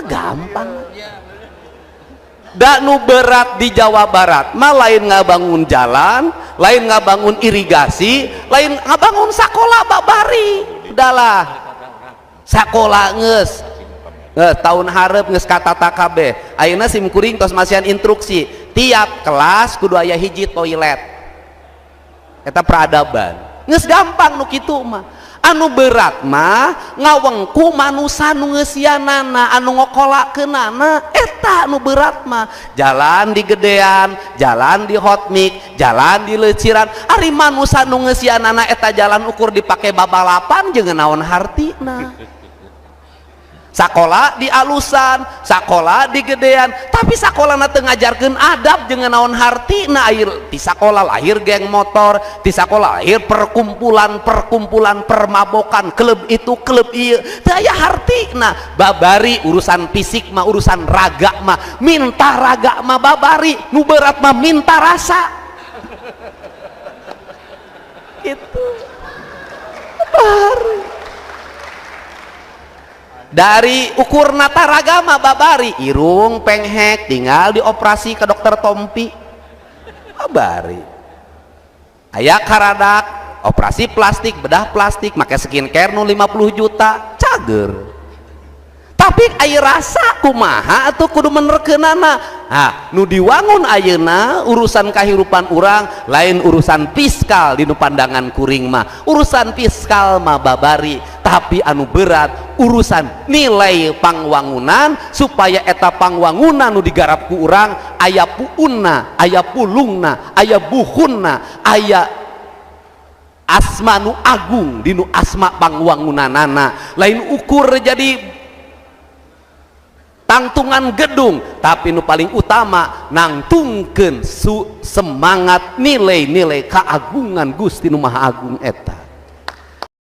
gampang. Da nu berat di Jawa Barat mah lain ngabangun jalan, lain ngabangun irigasi, lain ngabangun sakola babari. Udahlah sakola nges tahun hareup geus katata kabeh. Ayeuna sim kuring tos masihan instruksi tiap kelas kudu aya hiji toilet, eta peradaban. Geus gampang nu kitu mah. Anu berat mah ngawengku manusia nu ngeusianana, anu ngokolakeunana eta anu berat mah. Jalan di gedean, jalan di hotmik, jalan di leuciran, ari manusia nu ngeusianana eta jalan ukur dipake babalapan jeung naon hartina. Sakola di alusan, sakola di gedean, tapi sakolana teu ngajarkeun adab jeung naon hartina. Air di sakola lahir geng motor, di sakola lahir perkumpulan permabokan, klub itu klub ieu, teu aya hartina. Babari urusan fisik mah, urusan raga mah, minta raga mah babari, nu berat mah minta rasa. Itu babari. Dari ukur nata ragama babari, irung penghek tinggal dioperasi ke dokter Tompi babari. Aya karadak operasi plastik, bedah plastik, make skincare nu 50 juta cager. Tapi aya rasa kumaha atuh kudu menerkeunana. Nah, nu diwangun ayeuna urusan kahirupan urang lain urusan fiskal di nu pandangan kuring mah. Urusan fiskal mah babari, tapi anu berat urusan nilai pangwangunan supaya eta pangwangunan nu digarap ku urang aya puunna, aya pulungna, aya buhunna, aya asma nu agung di nu asma pangwangunanana. Lain ukur jadi tangtungan gedung, tapi nu paling utama nangtungkeun semangat nilai-nilai keagungan Gusti nu Maha Agung eta.